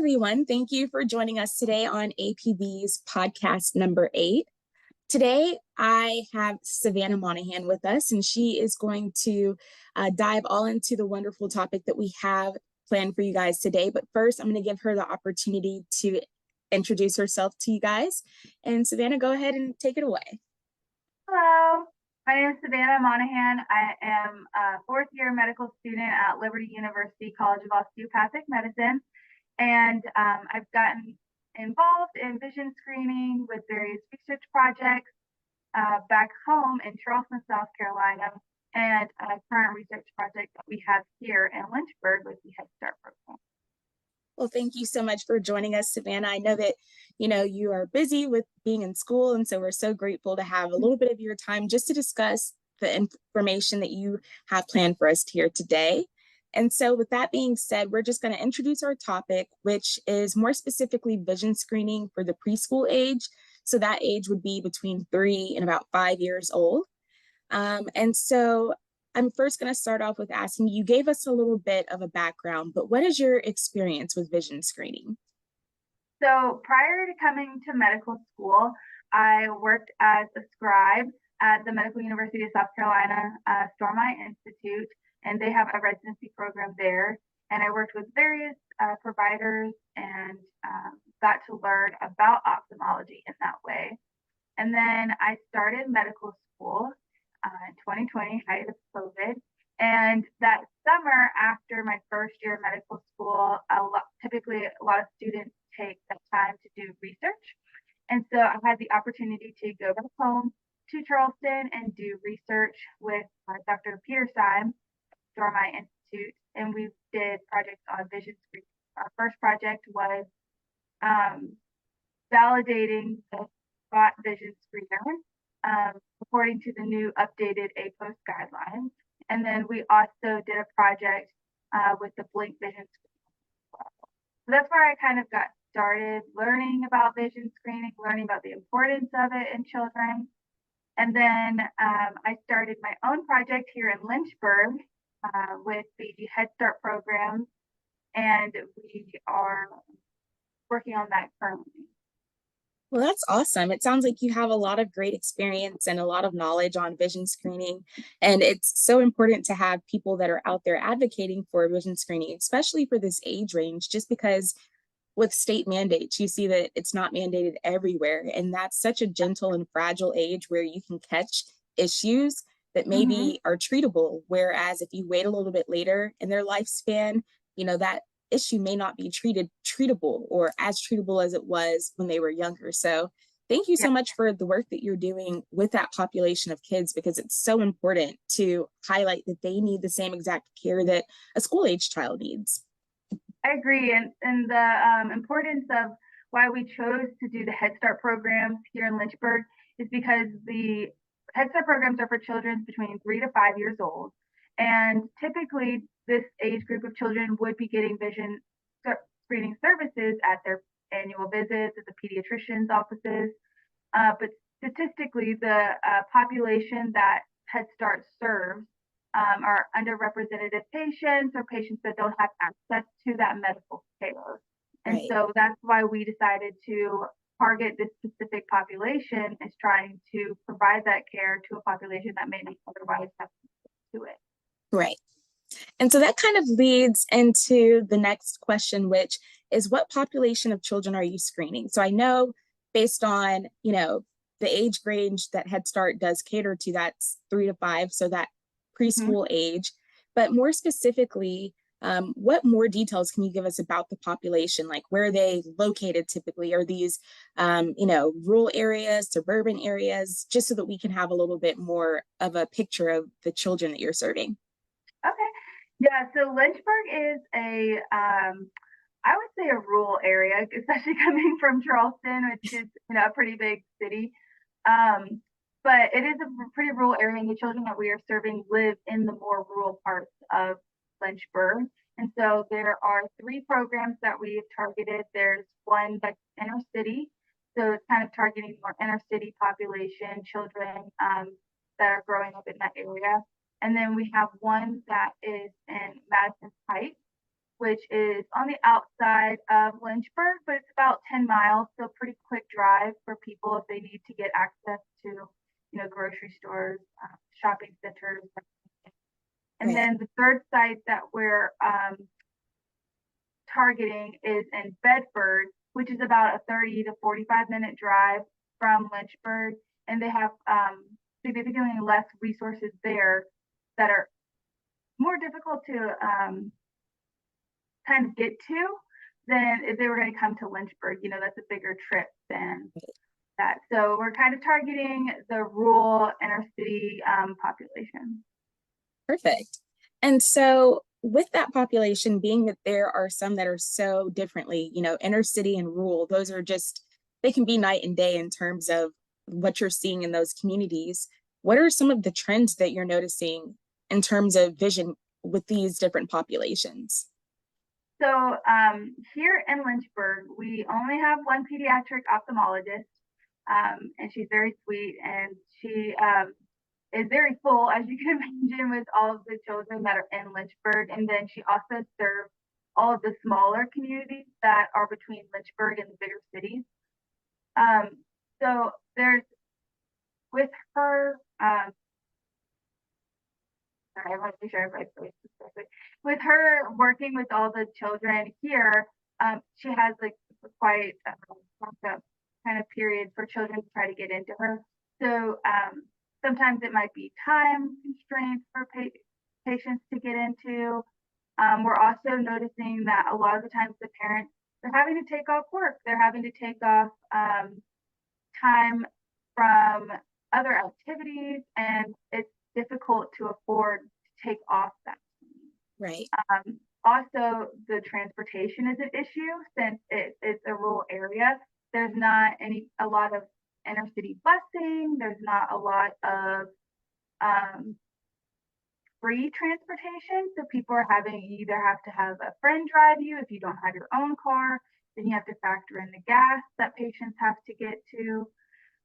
everyone. Thank you for joining us today on APV's podcast number 8. Today, I have Savannah Monahan with us, and she is going to dive all into the wonderful topic that we have planned for you guys today. But first, I'm going to give her the opportunity to introduce herself to you guys. And Savannah, go ahead and take it away. Hello, my name is Savannah Monahan. I am a fourth-year medical student at Liberty University College of Osteopathic Medicine, and I've gotten involved in vision screening with various research projects back home in Charleston, South Carolina, and a current research project that we have here in Lynchburg with the Head Start program. Well, thank you so much for joining us, Savannah. I know that, you are busy with being in school, and so we're so grateful to have a little bit of your time just to discuss the information that you have planned for us here today. And so with that being said, we're just going to introduce our topic, which is more specifically vision screening for the preschool age. So that age would be between 3 and about 5 years old. And so I'm first going to start off with asking, you gave us a little bit of a background, but what is your experience with vision screening? So prior to coming to medical school, I worked as a scribe at the Medical University of South Carolina Stormont Institute, and they have a residency program there. And I worked with various providers and got to learn about ophthalmology in that way. And then I started medical school in 2020, height of COVID. And that summer after my first year of medical school, typically a lot of students take that time to do research. And so I had the opportunity to go back home to Charleston and do research with Dr. Peter Syme, Stormont Institute, and we did projects on vision screening. Our first project was validating the spot vision screener according to the new updated APOS guidelines. And then we also did a project with the blink vision screening as well. So that's where I kind of got started learning about vision screening, learning about the importance of it in children. And then I started my own project here in Lynchburg with the Head Start program, and we are working on that currently. Well, that's awesome. It sounds like you have a lot of great experience and a lot of knowledge on vision screening. And it's so important to have people that are out there advocating for vision screening, especially for this age range, just because with state mandates, you see that it's not mandated everywhere. And that's such a gentle and fragile age where you can catch issues that maybe are treatable. Whereas if you wait a little bit later in their lifespan, that issue may not be treatable or as treatable as it was when they were younger. So thank you so much for the work that you're doing with that population of kids, because it's so important to highlight that they need the same exact care that a school age child needs. I agree. And the importance of why we chose to do the Head Start programs here in Lynchburg is because the Head Start programs are for children between 3 to 5 years old. And typically, this age group of children would be getting vision screening services at their annual visits at the pediatrician's offices. But statistically, the population that Head Start serves are underrepresented patients or patients that don't have access to that medical care. And so that's why we decided to target this specific population, is trying to provide that care to a population that may not otherwise have access to it. Right. And so that kind of leads into the next question, which is, what population of children are you screening? So I know based on, the age range that Head Start does cater to, that's 3 to 5, so that preschool age, but more specifically, what more details can you give us about the population? Like, where are they located typically? Are these, rural areas, suburban areas, just so that we can have a little bit more of a picture of the children that you're serving? Okay. Yeah, so Lynchburg is I would say a rural area, especially coming from Charleston, which is, a pretty big city. But it is a pretty rural area, and the children that we are serving live in the more rural parts of Lynchburg. And so there are 3 programs that we have targeted. There's one that's inner city. So it's kind of targeting more inner city population, children that are growing up in that area. And then we have one that is in Madison Heights, which is on the outside of Lynchburg, but it's about 10 miles, so pretty quick drive for people if they need to get access to, grocery stores, shopping centers. And Right. then the third site that we're targeting is in Bedford, which is about a 30 to 45-minute drive from Lynchburg, and they have significantly less resources there that are more difficult to kind of get to than if they were going to come to Lynchburg. That's a bigger trip than that. So we're kind of targeting the rural inner city population. Perfect. And so with that population, being that there are some that are so differently, inner city and rural, those are just, they can be night and day in terms of what you're seeing in those communities. What are some of the trends that you're noticing in terms of vision with these different populations? So here in Lynchburg, we only have one pediatric ophthalmologist, and she's very sweet, and she is very full, as you can imagine, with all of the children that are in Lynchburg. And then she also serves all of the smaller communities that are between Lynchburg and the bigger cities. So there's, with her, I want to be sure everybody's correctly. With her working with all the children here, she has like quite a kind of period for children to try to get into her. So sometimes it might be time constraints for patients to get into. We're also noticing that a lot of the times the parents, they're having to take off work. They're having to take off time from other activities, and it's difficult to afford to take off that. Right. Also, the transportation is an issue since it's a rural area. There's not a lot of inner city busing. There's not a lot of free transportation. So people are you either have to have a friend drive you. If you don't have your own car, then you have to factor in the gas that patients have to get to.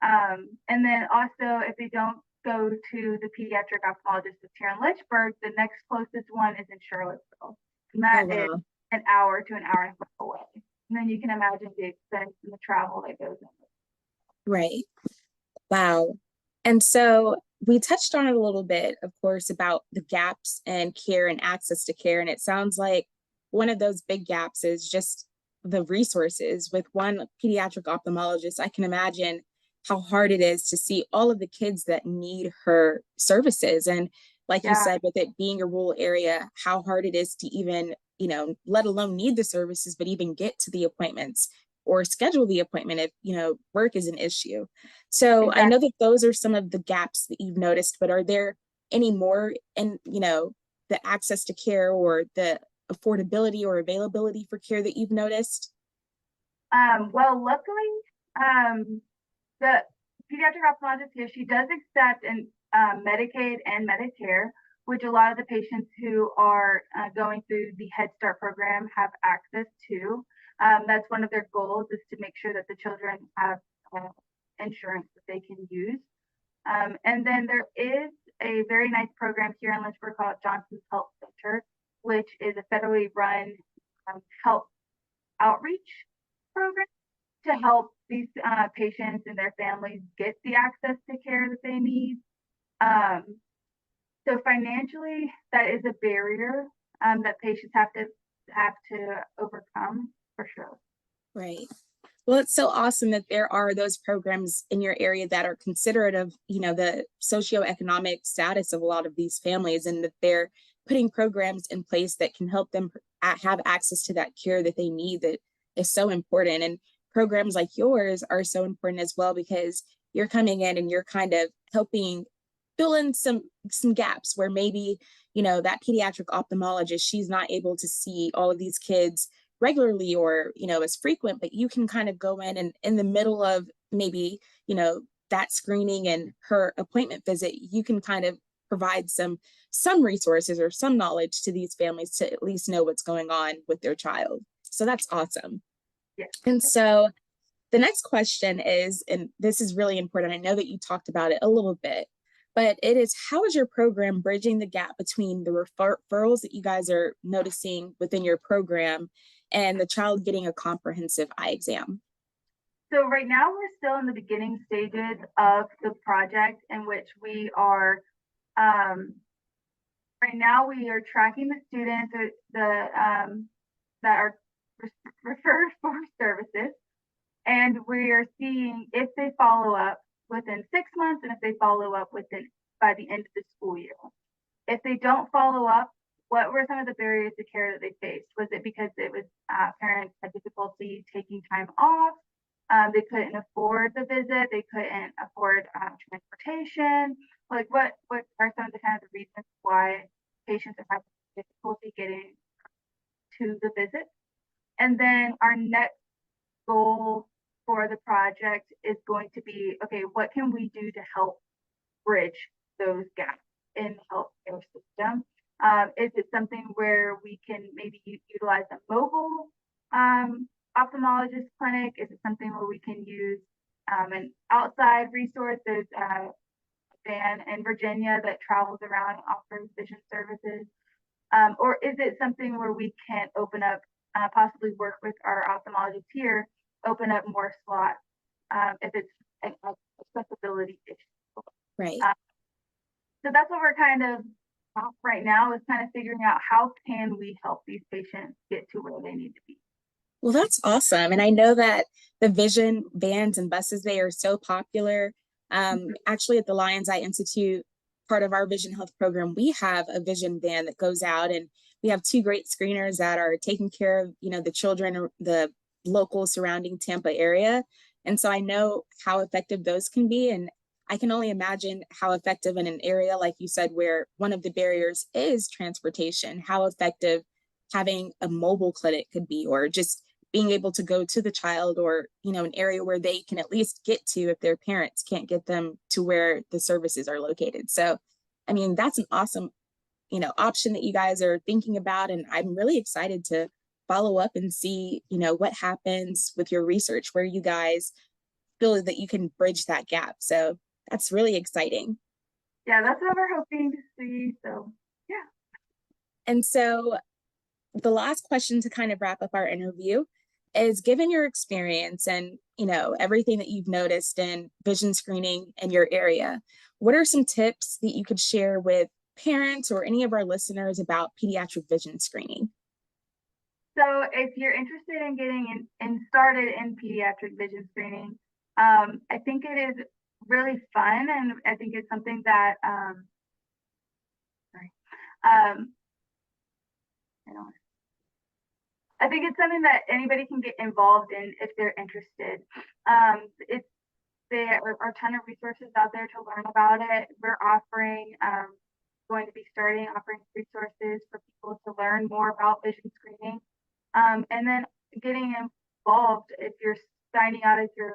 And then also, if they don't go to the pediatric ophthalmologist that's here in Lynchburg, the next closest one is in Charlottesville. And that is an hour to an hour and a half away. And then you can imagine the expense and the travel that goes in. Right. Wow. And so we touched on it a little bit, of course, about the gaps in care and access to care. And it sounds like one of those big gaps is just the resources. With one pediatric ophthalmologist, I can imagine how hard it is to see all of the kids that need her services. And like you said, with it being a rural area, how hard it is to even, let alone need the services, but even get to the appointments or schedule the appointment if, work is an issue. So I know that those are some of the gaps that you've noticed, but are there any more in, the access to care or the affordability or availability for care that you've noticed? Well, luckily, the pediatric ophthalmologist here, she does accept Medicaid and Medicare, which a lot of the patients who are going through the Head Start program have access to. That's one of their goals, is to make sure that the children have insurance that they can use. And then there is a very nice program here in Lynchburg called Johnson's Health Center, which is a federally run health outreach program to help these patients and their families get the access to care that they need. So financially, that is a barrier that patients have to overcome, for sure. Right. Well, it's so awesome that there are those programs in your area that are considerate of, the socioeconomic status of a lot of these families, and that they're putting programs in place that can help them have access to that care that they need, that is so important. And programs like yours are so important as well, because you're coming in and you're kind of helping fill in some gaps where maybe, that pediatric ophthalmologist, she's not able to see all of these kids regularly or, as frequent, but you can kind of go in and in the middle of maybe, that screening and her appointment visit, you can kind of provide some resources or some knowledge to these families to at least know what's going on with their child. So that's awesome. Yeah. And so the next question is, and this is really important, I know that you talked about it a little bit, but it is how is your program bridging the gap between the referrals that you guys are noticing within your program and the child getting a comprehensive eye exam? So right now we're still in the beginning stages of the project in which we are right now we are tracking the students that are referred for services, and we are seeing if they follow up within 6 months and if they follow up within by the end of the school year. If they don't follow up, what were some of the barriers to care that they faced? Was it because it was parents had difficulty taking time off? They couldn't afford the visit. They couldn't afford transportation. Like, what are some of the kind of the reasons why patients are having difficulty getting to the visit? And then our next goal for the project is going to be, okay, what can we do to help bridge those gaps in the healthcare system? Is it something where we can maybe utilize a mobile ophthalmologist clinic? Is it something where we can use an outside resource? There's a van in Virginia that travels around and offers vision services. Or is it something where we can open up, possibly work with our ophthalmologists here, open up more slots if it's an accessibility issue? Right. So that's what we're kind of right now, is kind of figuring out how can we help these patients get to where they need to be. Well, that's awesome. And I know that the vision vans and buses, they are so popular. Actually, at the Lions Eye Institute, part of our vision health program, we have a vision van that goes out, and we have two great screeners that are taking care of, the children, the local surrounding Tampa area. And so I know how effective those can be. And I can only imagine how effective in an area, like you said, where one of the barriers is transportation, how effective having a mobile clinic could be, or just being able to go to the child, or, an area where they can at least get to if their parents can't get them to where the services are located. So, I mean, that's an awesome, option that you guys are thinking about. And I'm really excited to follow up and see, what happens with your research, where you guys feel that you can bridge that gap. So that's really exciting. Yeah, that's what we're hoping to see. So, yeah. And so the last question to kind of wrap up our interview is, given your experience and, everything that you've noticed in vision screening in your area, what are some tips that you could share with parents or any of our listeners about pediatric vision screening? So if you're interested in getting started in pediatric vision screening, I think it is really fun, and I think it's something that I think it's something that anybody can get involved in if they're interested. There are a ton of resources out there to learn about it. We're going to be offering resources for people to learn more about vision screening. And then getting involved if you're finding out if your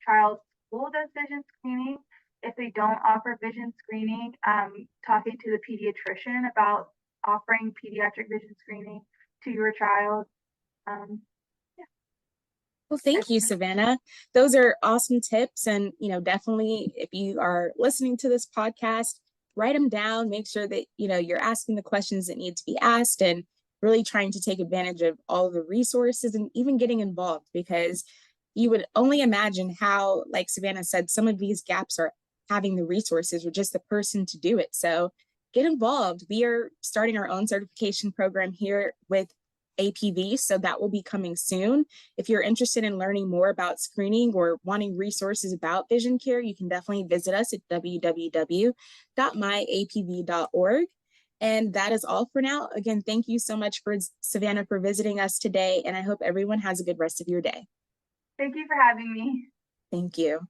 child's school does vision screening. If they don't offer vision screening, talking to the pediatrician about offering pediatric vision screening to your child. Yeah. Well, thank you, Savannah. Those are awesome tips. And, definitely if you are listening to this podcast, write them down, make sure that, you're asking the questions that need to be asked, and really trying to take advantage of all of the resources and even getting involved, because you would only imagine how, like Savannah said, some of these gaps are having the resources or just the person to do it. So get involved. We are starting our own certification program here with APV, so that will be coming soon. If you're interested in learning more about screening or wanting resources about vision care, you can definitely visit us at www.myapv.org. And that is all for now. Again, thank you so much for Savannah for visiting us today, and I hope everyone has a good rest of your day. Thank you for having me. Thank you.